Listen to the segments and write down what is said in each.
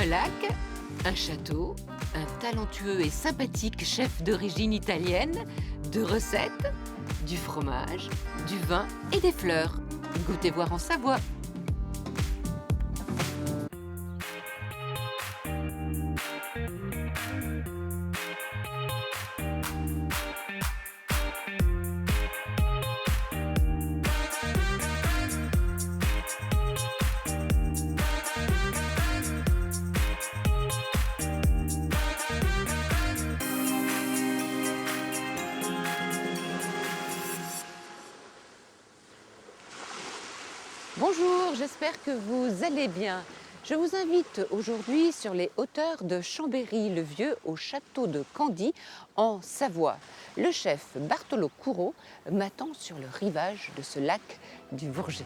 Un lac, un château, un talentueux et sympathique chef d'origine italienne, deux recettes, du fromage, du vin et des fleurs. Goûtez voir en Savoie. Bonjour, j'espère que vous allez bien. Je vous invite aujourd'hui sur les hauteurs de Chambéry-le-Vieux au château de Candy en Savoie. Le chef Bartolo Curro m'attend sur le rivage de ce lac du Bourget.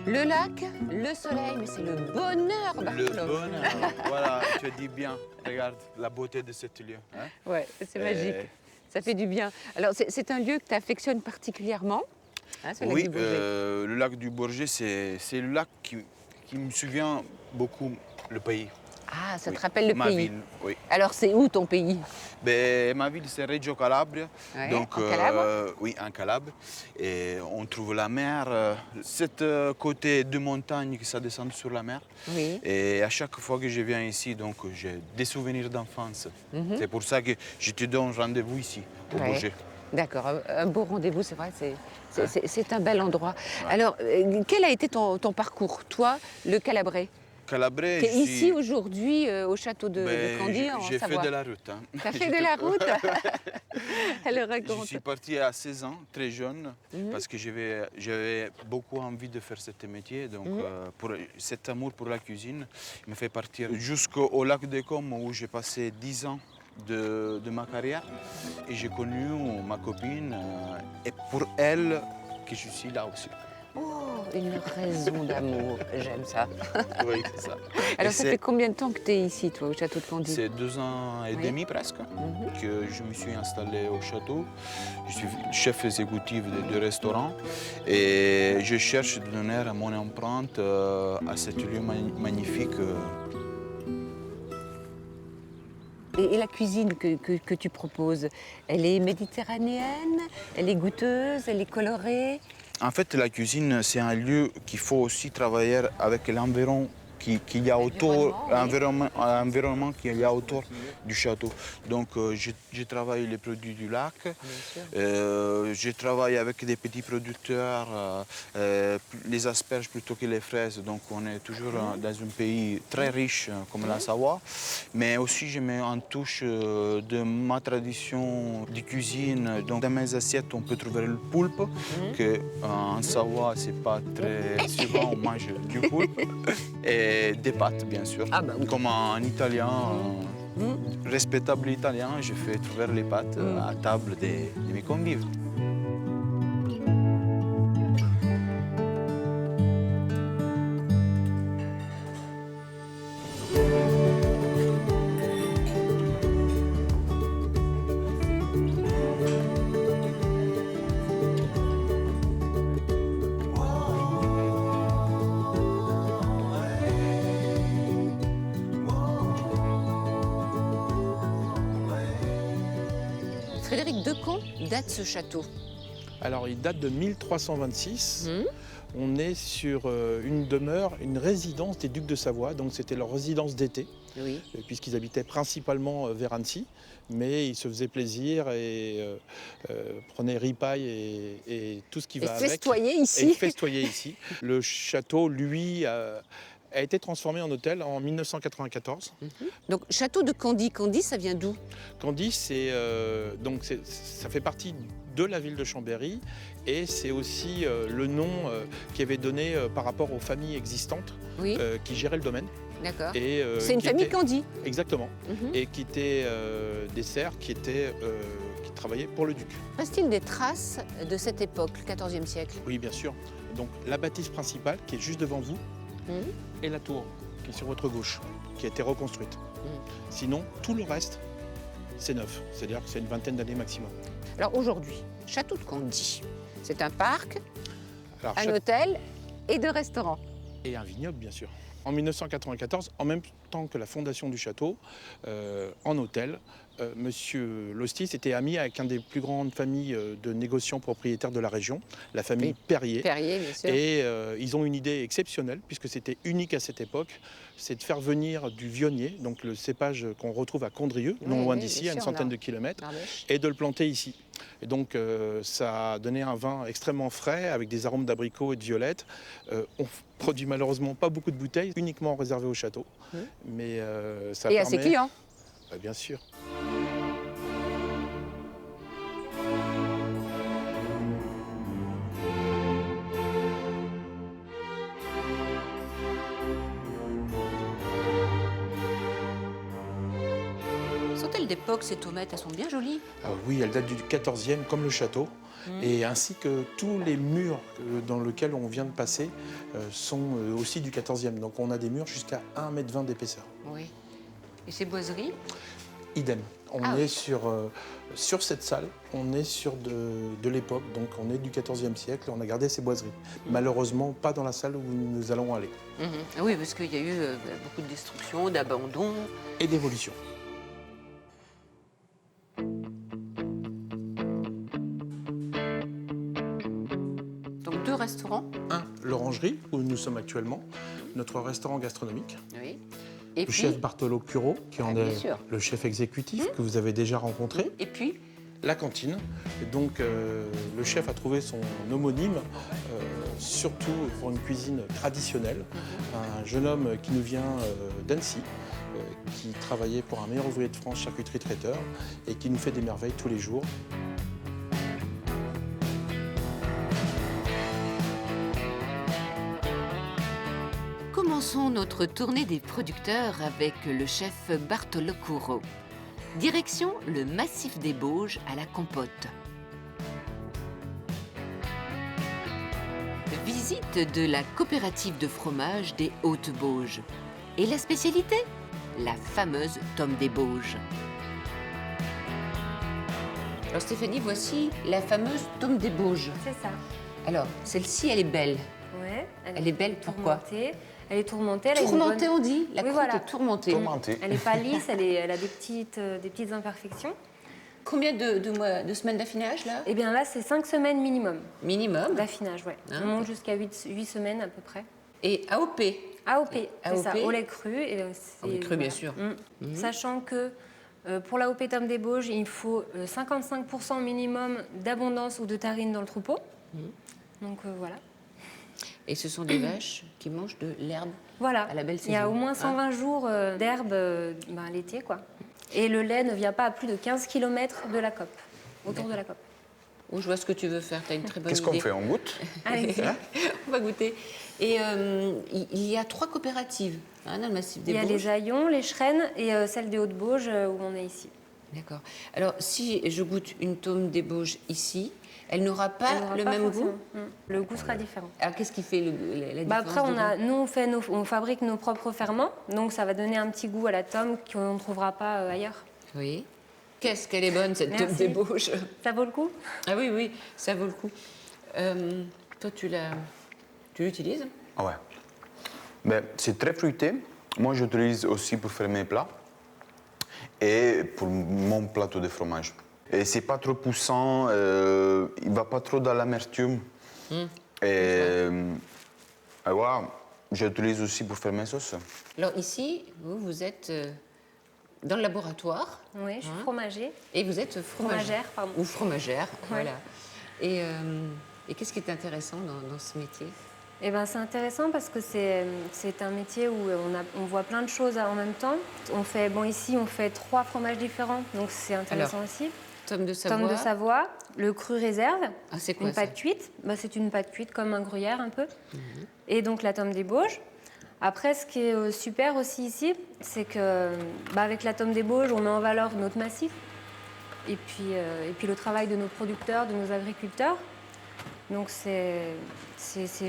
Le lac, le soleil, mais c'est le bonheur, Bartolo. Le bonheur, voilà, tu dis bien. Regarde la beauté de ce lieu. Hein? Ouais, c'est magique. Ça fait du bien. Alors, c'est un lieu que tu affectionnes particulièrement, hein, ce lac du Bourget. Le lac du Bourget, c'est le lac qui me souvient beaucoup le pays. Ah, ça te rappelle le ma pays. ville, oui. Alors, c'est où ton pays? Ben, ma ville, c'est Reggio Calabria. Ouais, Donc, en Calabre? oui, en Calabre. Et on trouve la mer. Cet côté de montagne qui ça descend sur la mer. Oui. Et à chaque fois que je viens ici, donc j'ai des souvenirs d'enfance. C'est pour ça que je te donne rendez-vous ici, au Ouais. Bourget. D'accord, un beau rendez-vous, c'est vrai, c'est un bel endroit. Ouais. Alors, quel a été ton parcours, toi, le Calabrais? Calabrais, tu es ici aujourd'hui au château de Candy en Savoie. J'ai fait de la route. Hein. Tu as fait de la route? Alors raconte. Je suis parti à 16 ans, très jeune, parce que j'avais beaucoup envie de faire ce métier. Donc, cet amour pour la cuisine me fait partir jusqu'au lac de Com où j'ai passé 10 ans de ma carrière. Et j'ai connu ma copine, et pour elle que je suis là aussi. Oh, une raison d'amour, j'aime ça. Oui, c'est ça. Alors, ça fait combien de temps que tu es ici, toi, au château de Candy? C'est 2 ans et demi presque que je me suis installé au château. Je suis chef exécutif de restaurant et je cherche de donner mon empreinte à ce lieu magnifique. Et la cuisine que tu proposes, elle est méditerranéenne, elle est goûteuse, elle est colorée? En fait, la cuisine, c'est un lieu qu'il faut aussi travailler avec l'environnement qu'il y a autour, l'environnement qu'il y a autour du château. Donc, je travaille les produits du lac, je travaille avec des petits producteurs, les asperges plutôt que les fraises. Donc, on est toujours dans un pays très riche comme la Savoie. Mais aussi, je mets en touche de ma tradition de cuisine. Donc, dans mes assiettes, on peut trouver le poulpe, que en Savoie, c'est pas très souvent on mange du poulpe. Et des pâtes, bien sûr. Ah bah oui. Comme en italien, respectable italien, je fais trouver les pâtes à table de mes convives. Frédéric, de quand date ce château? Alors, il date de 1326. On est sur une demeure, une résidence des ducs de Savoie. Donc, c'était leur résidence d'été, puisqu'ils habitaient principalement vers Annecy. Mais ils se faisaient plaisir et prenaient ripaille et tout ce qui va avec. Et festoyaient ici. Le château, lui, a été transformé en hôtel en 1994. Donc, château de Candy. Candy, ça vient d'où? Candy, ça fait partie de la ville de Chambéry et c'est aussi le nom qui avait donné par rapport aux familles existantes qui géraient le domaine. D'accord. C'est une famille Candy. Exactement. Et qui étaient des serfs qui travaillaient pour le duc. Reste-t-il des traces de cette époque, le XIVe siècle? Oui, bien sûr. Donc la bâtisse principale qui est juste devant vous, et la tour qui est sur votre gauche, qui a été reconstruite. Sinon, tout le reste, c'est neuf. C'est-à-dire que c'est une vingtaine d'années maximum. Alors aujourd'hui, Château de Candy, c'est un parc, Alors, un hôtel et 2 restaurants. et un vignoble, bien sûr. En 1994, en même temps que la fondation du château, en hôtel, Monsieur Lostis était ami avec une des plus grandes familles de négociants propriétaires de la région, la famille Perrier. Perrier, bien sûr. Et ils ont une idée exceptionnelle, puisque c'était unique à cette époque, c'est de faire venir du vionnier, donc le cépage qu'on retrouve à Condrieu, non loin d'ici, à une centaine de kilomètres, et de le planter ici. Et donc ça a donné un vin extrêmement frais, avec des arômes d'abricot et de violette. On produit malheureusement pas beaucoup de bouteilles, uniquement réservées au château. Mais ça Et permet... à ses clients. Bien sûr. Sont-elles d'époque, ces tomates? Elles sont bien jolies. Oui, elle date du 14e, comme le château, et ainsi que tous les murs dans lesquels on vient de passer sont aussi du 14e. Donc on a des murs jusqu'à 1,20 m d'épaisseur. Oui. Et ces boiseries? Idem. On est sur cette salle, on est sur de l'époque, donc on est du 14e siècle, on a gardé ces boiseries. Malheureusement, pas dans la salle où nous allons aller. Oui, parce qu'il y a eu beaucoup de destruction, d'abandon. Et d'évolution. Donc 2 restaurants. L'orangerie, où nous sommes actuellement, notre restaurant gastronomique. Oui. Et Le puis, chef Bartolo Curo, qui en bien est sûr. le chef exécutif, que vous avez déjà rencontré. Et puis, La cantine. Et donc, le chef a trouvé son homonyme, surtout pour une cuisine traditionnelle. Un jeune homme qui nous vient d'Annecy, qui travaillait pour un meilleur ouvrier de France, charcuterie traiteur, et qui nous fait des merveilles tous les jours. commençons notre tournée des producteurs avec le chef Bartolo Curo. Direction le massif des Bauges à la Compote. Visite de la coopérative de fromage des Hautes-Bauges. Et la spécialité? La fameuse tome des Bauges. Alors Stéphanie, voici la fameuse tome des Bauges. C'est ça. Alors, celle-ci, elle est belle. Ouais. Elle est belle, pourquoi? Elle est tourmentée. Elle a une Tourmentée, bonne- on dit? La Oui, croûte voilà. est tourmentée. Tourmentée. Elle n'est pas lisse, elle a des petites imperfections. Combien de semaines d'affinage, là? Et bien là, c'est 5 semaines minimum Minimum. d'affinage, ouais. Ah. On monte jusqu'à 8 semaines à peu près. Et AOP. AOP, c'est ça, AOP. au lait cru. Et, Au lait cru, bien sûr. Sachant que pour l'AOP tome des Bauges, il faut 55% minimum d'abondance ou de tarine dans le troupeau. Donc voilà. Et ce sont des vaches qui mangent de l'herbe Voilà. à la belle saison. Il y a au moins 120 jours d'herbe l'été, quoi. Et le lait ne vient pas à plus de 15 km de la cope, autour de la cope. Oh, je vois ce que tu veux faire, tu as une très bonne idée. Qu'est-ce qu'on fait? On goûte? Allez. On va goûter. Et il y a 3 coopératives dans le massif des Il y a Bauges. les Aillons, les Chrennes et celle des Hautes-Bauges où on est ici. D'accord. Alors, si je goûte une tome des Bauges ici, elle n'aura pas Elle n'aura le pas même forcément. goût? Le goût sera différent. Alors, qu'est-ce qui fait la différence Après, de goût? nous, on fabrique nos propres ferments, donc ça va donner un petit goût à la tome qu'on ne trouvera pas ailleurs. Oui. Qu'est-ce qu'elle est bonne, cette tome Merci. des Bauges? Ça vaut le coup? Ah oui, oui, ça vaut le coup. Toi, tu l'utilises? Ah ouais. Ben, c'est très fruité. Moi, j'utilise aussi pour faire mes plats et pour mon plateau de fromage. Et c'est pas trop poussant, il va pas trop dans l'amertume. Et voilà, j'utilise aussi pour faire mes sauces. Alors ici, vous êtes dans le laboratoire. Oui, je suis fromager. Et vous êtes Fromagère, pardon. Ou fromagère, Ouais. voilà. Et qu'est-ce qui est intéressant dans ce métier? Eh ben, c'est intéressant parce que c'est un métier où on voit plein de choses en même temps. Ici, on fait 3 fromages différents, donc c'est intéressant aussi. Tome de Savoie. Tome de Savoie, le cru réserve, Ah, c'est quoi une ça? pâte cuite. C'est une pâte cuite comme un gruyère un peu. Et donc la tome des Bauges. Après, ce qui est super aussi ici, c'est que avec la tome des Bauges, on met en valeur notre massif. Et puis le travail de nos producteurs, de nos agriculteurs. Donc c'est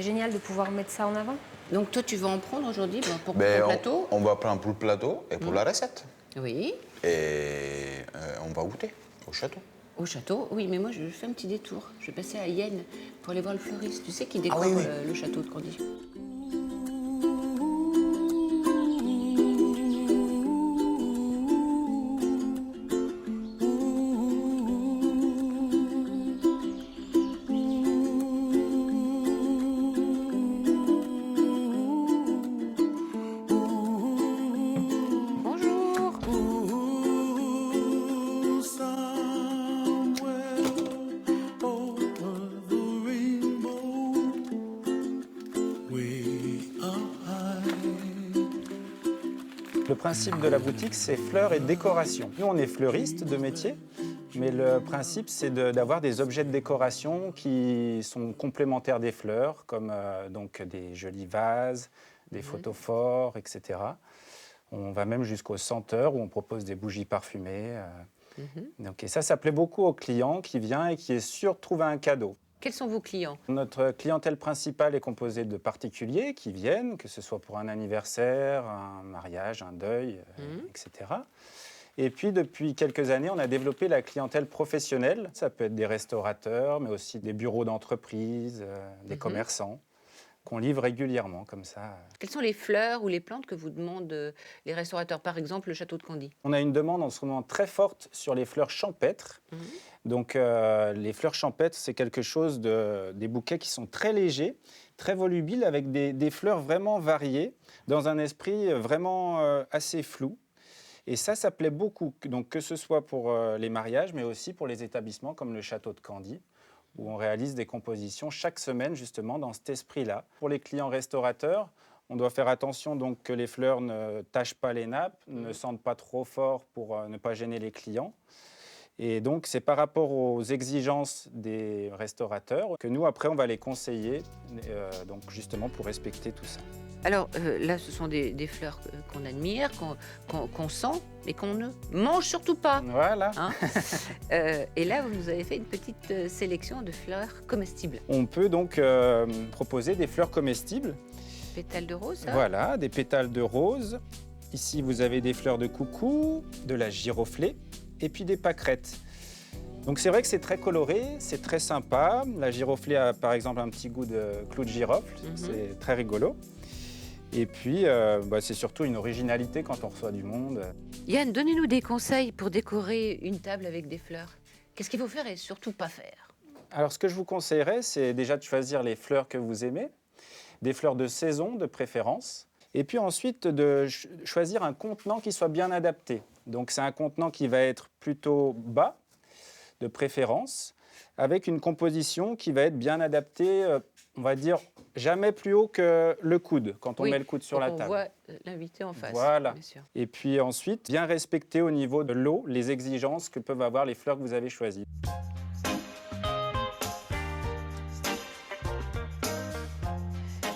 génial de pouvoir mettre ça en avant. Donc toi, tu vas en prendre aujourd'hui pour ton Ben, plateau? on va prendre pour le plateau et pour la recette. Oui. Et on va goûter au château. Au château, oui, mais moi je fais un petit détour. Je vais passer à Yenne pour aller voir le fleuriste. Tu sais qui décore oui, oui. le château de Candy. Bonjour. Le principe de la boutique, c'est fleurs et décoration. Nous, on est fleuristes de métier, mais le principe, c'est d'avoir des objets de décoration qui sont complémentaires des fleurs, comme donc des jolis vases, des photophores, etc. On va même jusqu'aux senteurs, où on propose des bougies parfumées. Donc, et ça plaît beaucoup aux clients qui viennent et qui est sûr de trouver un cadeau. Quels sont vos clients? Notre clientèle principale est composée de particuliers qui viennent, que ce soit pour un anniversaire, un mariage, un deuil, etc. Et puis, depuis quelques années, on a développé la clientèle professionnelle. Ça peut être des restaurateurs, mais aussi des bureaux d'entreprise, des commerçants, qu'on livre régulièrement, comme ça. Quelles sont les fleurs ou les plantes que vous demandent les restaurateurs? Par exemple, le château de Candy. On a une demande en ce moment très forte sur les fleurs champêtres. Donc, les fleurs champêtres, c'est quelque chose des bouquets qui sont très légers, très volubiles, avec des fleurs vraiment variées, dans un esprit vraiment assez flou. Et ça plaît beaucoup, donc, que ce soit pour les mariages, mais aussi pour les établissements comme le château de Candy, où on réalise des compositions chaque semaine, justement, dans cet esprit-là. Pour les clients restaurateurs, on doit faire attention donc, que les fleurs ne tachent pas les nappes, ne sentent pas trop fort pour ne pas gêner les clients. Et donc, c'est par rapport aux exigences des restaurateurs que nous, après, on va les conseiller, donc justement pour respecter tout ça. Alors là, ce sont des fleurs qu'on admire, qu'on sent, mais qu'on ne mange surtout pas. Voilà. Hein. Et là, vous nous avez fait une petite sélection de fleurs comestibles. On peut donc proposer des fleurs comestibles. Pétales de rose, ça? Voilà, des pétales de rose. Ici, vous avez des fleurs de coucou, de la giroflée et puis des pâquerettes. Donc c'est vrai que c'est très coloré, c'est très sympa. La giroflée a par exemple un petit goût de clou de girofle, c'est très rigolo. Et puis c'est surtout une originalité quand on reçoit du monde. Yann, donnez-nous des conseils pour décorer une table avec des fleurs. Qu'est-ce qu'il faut faire et surtout pas faire? Alors ce que je vous conseillerais, c'est déjà de choisir les fleurs que vous aimez, des fleurs de saison de préférence, et puis ensuite de choisir un contenant qui soit bien adapté. Donc c'est un contenant qui va être plutôt bas, de préférence, avec une composition qui va être bien adaptée, on va dire, jamais plus haut que le coude, quand on met le coude sur la table. On voit l'invité en face, voilà. Bien sûr. Et puis ensuite, bien respecter au niveau de l'eau les exigences que peuvent avoir les fleurs que vous avez choisies.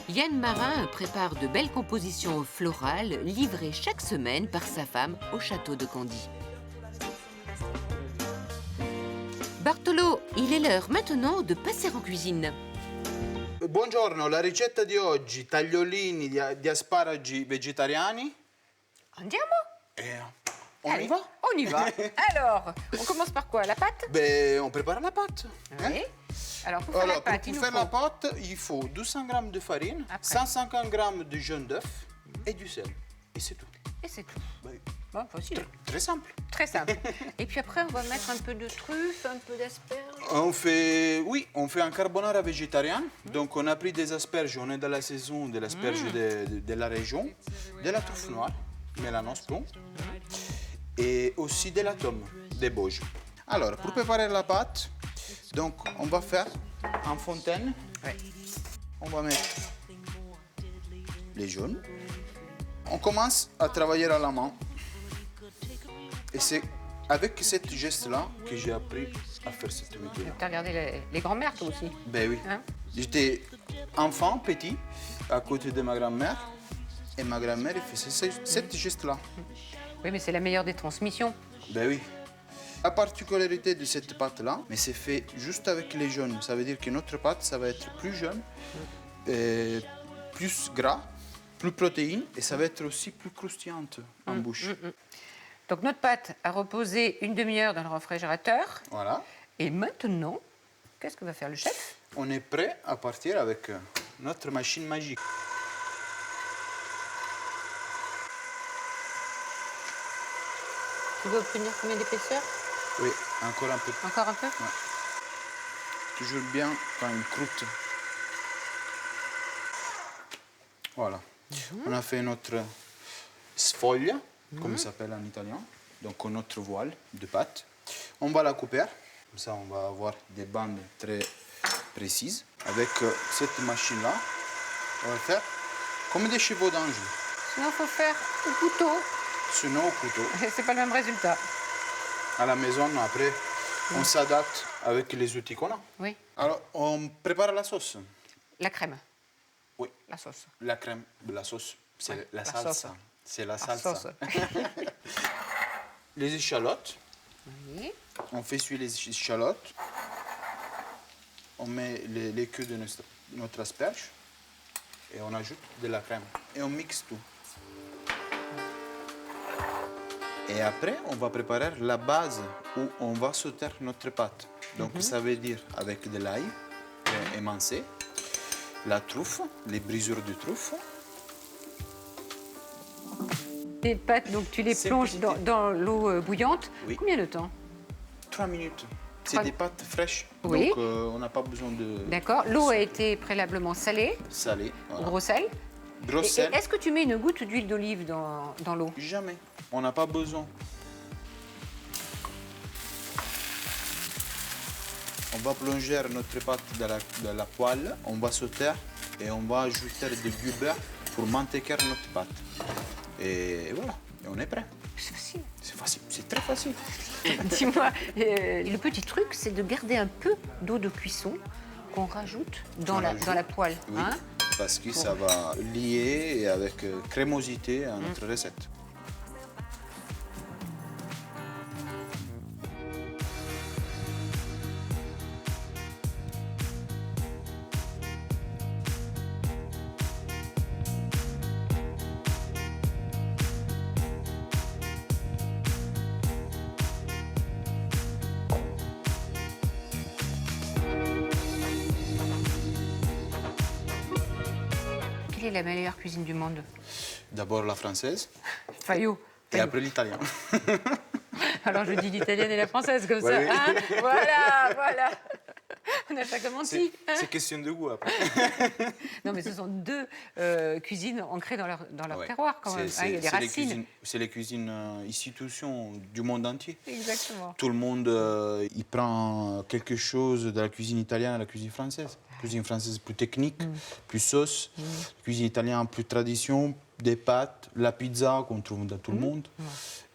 Yann Marin prépare de belles compositions florales livrées chaque semaine par sa femme au château de Candy. Bartolo, il est l'heure maintenant de passer en cuisine. Buongiorno, la ricetta di oggi, tagliolini di asparagi vegetariani. Andiamo? On y va? On y va. Alors, on commence par quoi? La pâte? Ben, on prépare la pâte. Oui. Alors, pour faire la pâte, pour faire la pâte, il faut 200 g de farine, 150 g de jaune d'œuf et du sel. Et c'est tout. Et c'est tout. Ben, Bon, facile. très simple. Très simple. Et puis après, on va mettre un peu de truffe, un peu d'asperges. On fait un carbonara végétarien. Donc, on a pris des asperges, on est dans la saison de l'asperge de la région, de la truffe noire, mélanos plomb, et aussi de la tome, des Bauges. Alors, pour préparer la pâte, donc, on va faire en fontaine. Ouais. On va mettre les jaunes. On commence à travailler à la main. Et c'est avec ce geste-là que j'ai appris à faire cette méthode. Tu as regardé les grands-mères, toi aussi? Ben oui. Hein? J'étais enfant, petit, à côté de ma grand-mère. Et ma grand-mère faisait ce geste-là. Oui, mais c'est la meilleure des transmissions. Ben oui. La particularité de cette pâte-là, mais c'est fait juste avec les jaunes. Ça veut dire que notre pâte, ça va être plus jaune, et plus gras, plus protéines et ça va être aussi plus croustillante en bouche. Donc notre pâte a reposé une demi-heure dans le réfrigérateur. Voilà. Et maintenant, qu'est-ce que va faire le chef? On est prêt à partir avec notre machine magique. Tu veux obtenir combien d'épaisseur? Oui, encore un peu. Encore un peu? Toujours bien quand il croûte. Voilà. On a fait notre sfoglia, comme ça s'appelle en italien. Donc notre voile de pâte. On va la couper. Comme ça, on va avoir des bandes très précises. Avec cette machine-là, on va faire comme des chevaux d'ange. Sinon, il faut faire au couteau. Sinon, au couteau. C'est pas le même résultat. À la maison, après, on s'adapte avec les outils qu'on a. Oui. Alors, on prépare la sauce. La crème. Oui. La sauce. La crème, la sauce, c'est Ouais, la la salsa. sauce. C'est la La salsa. sauce. Les échalotes, Oui. on fait suivre les échalotes. On met les queues de notre asperge et on ajoute de la crème. Et on mixe tout. Et après, on va préparer la base où on va sauter notre pâte. Donc, ça veut dire avec de l'ail émincé, la truffe, les brisures de truffe. Les pâtes, donc tu les C'est plonges petit. dans l'eau bouillante. Oui. Combien de temps? 3 minutes. C'est 3 des pâtes fraîches. Oui. Donc, on n'a pas besoin de D'accord. L'eau a été préalablement salée, saler. Voilà. gros sel. Gros Et sel, est-ce que tu mets une goutte d'huile d'olive dans l'eau? jamais. On n'a pas besoin. On va plonger notre pâte dans la poêle, on va sauter et on va ajouter du beurre pour mantequer notre pâte. Et voilà, et on est prêt. C'est facile. C'est facile, c'est très facile. Dis-moi, le petit truc, c'est de garder un peu d'eau de cuisson qu'on rajoute dans On la rajoute. poêle. Oui, Hein? parce que ça va lier et avec crémosité à notre recette. Quelle est la meilleure cuisine du monde? D'abord la française Fayot. et après l'italien. Alors je dis l'italienne et la française comme Ouais, ça. oui. Hein, voilà. On n'a pas commencé. Hein. C'est question de goût après. Non, mais ce sont deux cuisines ancrées dans leur Ouais. terroir quand même. Hein, il y a des racines. C'est les cuisines institutions du monde entier. Exactement. Tout le monde il prend quelque chose de la cuisine italienne à la cuisine française. La cuisine française plus technique, plus sauce. La cuisine italienne plus tradition, des pâtes, la pizza qu'on trouve dans tout le monde.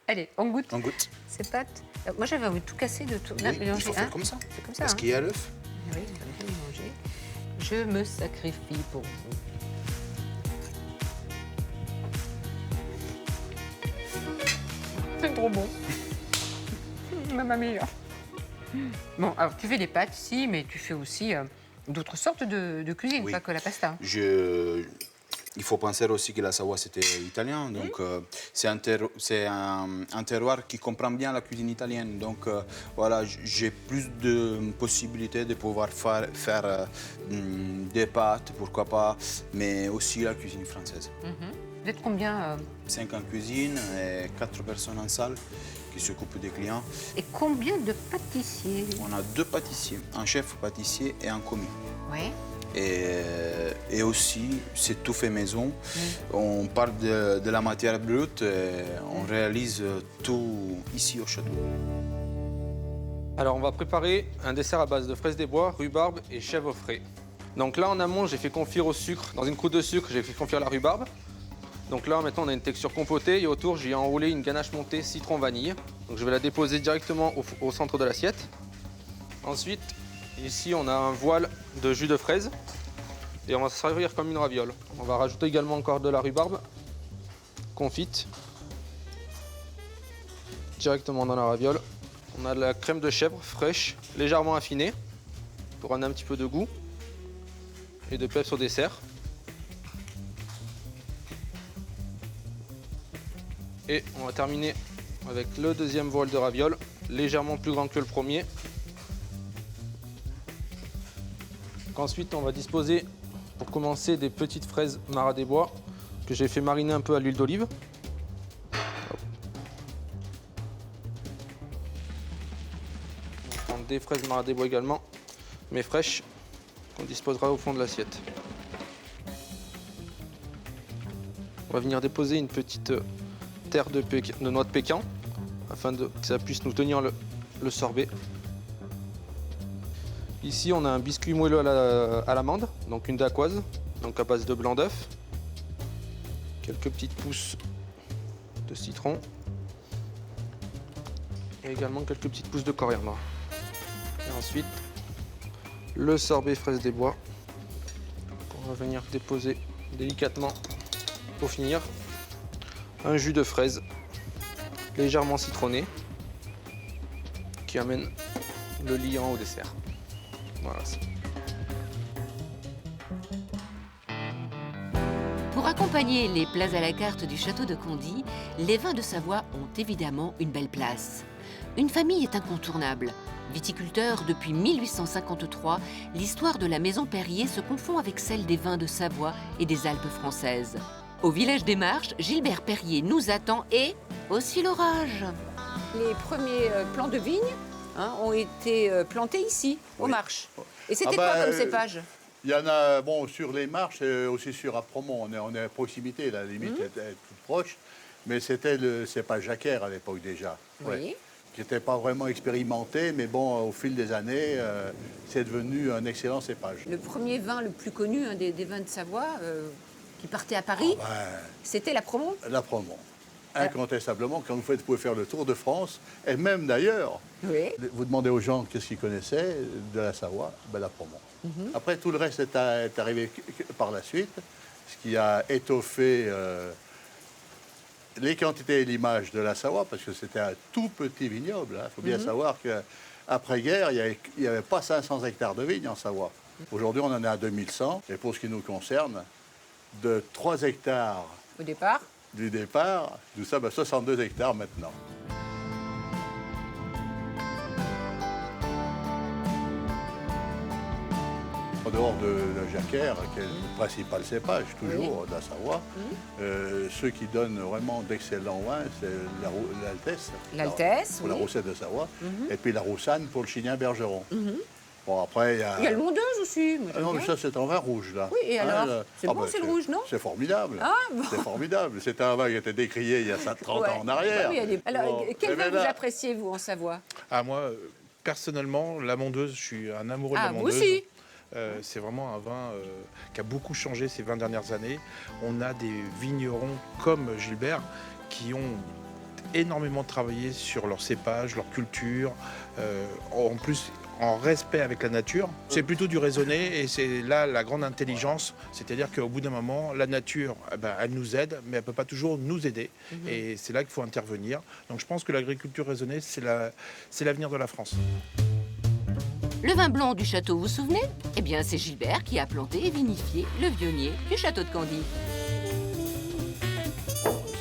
Allez, on goûte On goûte. ces pâtes. Moi, j'avais envie de tout casser, de tout Oui, il mélanger. faut faire comme ça. C'est comme ça. Parce Hein. qu'il y a l'œuf. Oui, il fallait bien mélanger. Je me sacrifie pour vous. C'est trop bon. Mamma mia. Bon, alors tu fais des pâtes ici, mais tu fais aussi d'autres sortes de cuisine, Oui. pas que la pasta. Il faut penser aussi que la Savoie, c'était italien. Donc, c'est un terroir qui comprend bien la cuisine italienne. Donc, voilà, j'ai plus de possibilités de pouvoir faire des pâtes, pourquoi pas, mais aussi la cuisine française. Vous êtes combien 5 en cuisine et 4 personnes en salle qui s'occupent des clients. et combien de pâtissiers? On a 2 pâtissiers, un chef pâtissier et un commis. Oui. Et aussi, c'est tout fait maison. On part de la matière brute et on réalise tout ici au château. Alors on va préparer un dessert à base de fraises des bois, rhubarbe et chèvre frais. Donc là en amont j'ai fait confire au sucre, dans une croûte de sucre j'ai fait confire la rhubarbe. Donc là maintenant on a une texture compotée et autour j'ai enroulé une ganache montée citron vanille. Donc je vais la déposer directement au centre de l'assiette. Ensuite ici on a un voile de jus de fraise et on va se servir comme une raviole. On va rajouter également encore de la rhubarbe confite directement dans la raviole. On a de la crème de chèvre fraîche, légèrement affinée, pour amener un petit peu de goût et de peps au dessert. Et on va terminer avec le deuxième voile de ravioles, légèrement plus grand que le premier. Ensuite, on va disposer, pour commencer, des petites fraises Marat des Bois que j'ai fait mariner un peu à l'huile d'olive. On va prendre des fraises Marat des Bois également, mais fraîches, qu'on disposera au fond de l'assiette. On va venir déposer une petite terre de noix de pécan afin que ça puisse nous tenir le sorbet. Ici, on a un biscuit moelleux à l'amande, donc une dacquoise, donc à base de blanc d'œuf. Quelques petites pousses de citron. Et également quelques petites pousses de coriandre. Et ensuite, le sorbet fraise des bois, qu'on va venir déposer délicatement pour finir. Un jus de fraise légèrement citronné qui amène le liant au dessert. Voilà. Pour accompagner les plats à la carte du château de Condy, les vins de Savoie ont évidemment une belle place. Une famille est incontournable. Viticulteur depuis 1853, l'histoire de la maison Perrier se confond avec celle des vins de Savoie et des Alpes françaises. Au village des Marches, Gilbert Perrier nous attend et aussi l'orage. Les premiers plants de vignes ont été plantés ici, aux Marches. Et c'était quoi comme cépage? Il y en a, bon, sur les Marches et aussi sur Apremont. On est à proximité, la limite est toute proche. Mais c'était le cépage jacquère à l'époque déjà. Oui. Ouais. Qui n'était pas vraiment expérimenté, mais bon, au fil des années, c'est devenu un excellent cépage. Le premier vin le plus connu des vins de Savoie, qui partait à Paris, c'était l'Apremont. L'Apremont. Incontestablement, quand vous pouvez faire le tour de France, et même d'ailleurs, vous demandez aux gens qu'est-ce qu'ils connaissaient de la Savoie, ben l'Apremont. Après, tout le reste est arrivé par la suite, ce qui a étoffé les quantités et l'image de la Savoie, parce que c'était un tout petit vignoble. Il faut bien savoir qu'après-guerre, il n'y avait pas 500 hectares de vignes en Savoie. Aujourd'hui, on en est à 2100. Et pour ce qui nous concerne, de 3 hectares Au départ. Du départ, nous sommes à 62 hectares maintenant. En dehors de la jacquère, qui est le principal cépage, toujours, de la Savoie, ceux qui donnent vraiment d'excellents vins, c'est l'Altesse. L'Altesse, pour la Roussette de Savoie, et puis la Roussanne pour le Chignin Bergeron. Bon, après, il y a le Mondeuse aussi. Ah non, mais ça, c'est un vin rouge, là. Oui, et alors c'est bon, ben, c'est le rouge, non? C'est formidable. Ah, bon. C'est formidable. C'était un vin qui était décrié il y a 30 ans en arrière. Alors, Bon, quel vin mais vous là- appréciez, vous, en Savoie? Ah, moi, personnellement, la Mondeuse, je suis un amoureux de la vous Mondeuse. aussi? C'est vraiment un vin qui a beaucoup changé ces 20 dernières années. On a des vignerons comme Gilbert qui ont énormément travaillé sur leur cépage, leur culture, en plus en respect avec la nature. C'est plutôt du raisonné et c'est là la grande intelligence, c'est-à-dire qu'au bout d'un moment, la nature, elle nous aide, mais elle ne peut pas toujours nous aider. Et c'est là qu'il faut intervenir. Donc je pense que l'agriculture raisonnée, c'est l'avenir de la France. Le vin blanc du château, vous vous souvenez? Eh bien, c'est Gilbert qui a planté et vinifié le vionnier du château de Condy.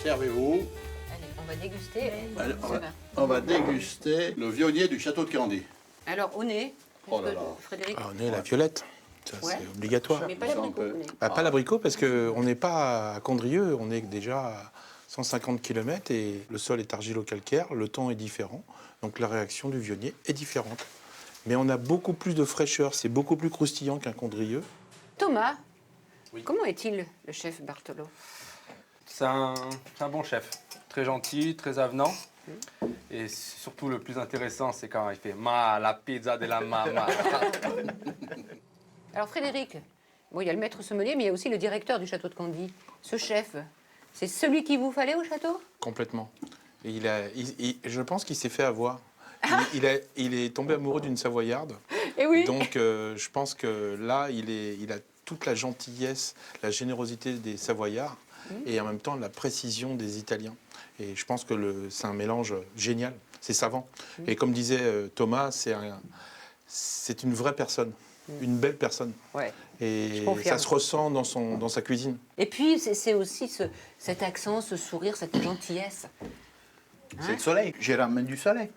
Servez-vous. Allez, on va déguster Allez, ce vin. on va déguster le vionnier du château de Candy. Alors, au nez, Oh là là. Frédéric? Ah, on est la violette, ça, Ouais. c'est obligatoire. Mais pas l'abricot, au nez. Pas l'abricot parce qu'on n'est pas à Condrieu, on est déjà à 150 km et le sol est argilo-calcaire, le temps est différent, donc la réaction du vionnier est différente. Mais on a beaucoup plus de fraîcheur, c'est beaucoup plus croustillant qu'un Condrieu. Thomas, comment est-il, le chef Bartolo? C'est un bon chef, très gentil, très avenant. Et surtout, le plus intéressant, c'est quand il fait « Ma, la pizza de la mama ». Alors, Frédéric, bon, il y a le maître sommelier, mais il y a aussi le directeur du château de Condy. Ce chef, c'est celui qu'il vous fallait au château? Complètement. Et je pense qu'il s'est fait avoir. Il est tombé amoureux d'une Savoyarde. Eh oui. Donc, je pense que là, il a toute la gentillesse, la générosité des Savoyards et en même temps la précision des Italiens. Et je pense que c'est un mélange génial. C'est savant. Et comme disait Thomas, c'est une vraie personne. une belle personne. Ouais. Et Je confirme. ça se ressent dans sa cuisine. Et puis, c'est aussi cet accent, ce sourire, cette gentillesse. C'est le soleil. J'ai ramené du soleil.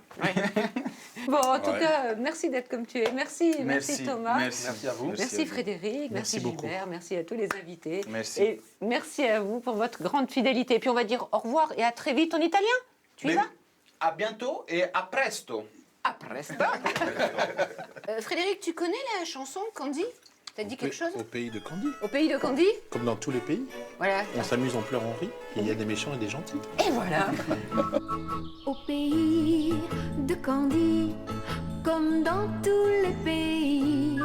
Bon, en tout cas, merci d'être comme tu es. Merci Thomas. Merci à vous. Merci Frédéric, merci beaucoup. Gilbert, merci à tous les invités. Merci. Et merci à vous pour votre grande fidélité. Et puis on va dire au revoir et à très vite en italien. Tu y vas? À bientôt et à presto. À presto. Frédéric, tu connais la chanson Candy? T'as dit quelque chose? Au pays de Candy. Au pays de Candy? Comme dans tous les pays, Voilà. on s'amuse, on pleure, on rit. Et il y a des méchants et des gentils. Et voilà. Au pays de Candy, comme dans tous les pays,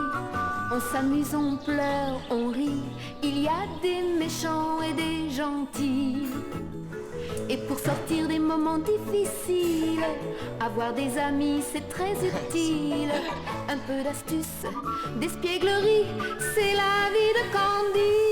on s'amuse, on pleure, on rit. Il y a des méchants et des gentils. Et pour sortir des moments difficiles, avoir des amis c'est très utile. Un peu d'astuce, d'espièglerie, c'est la vie de Candy.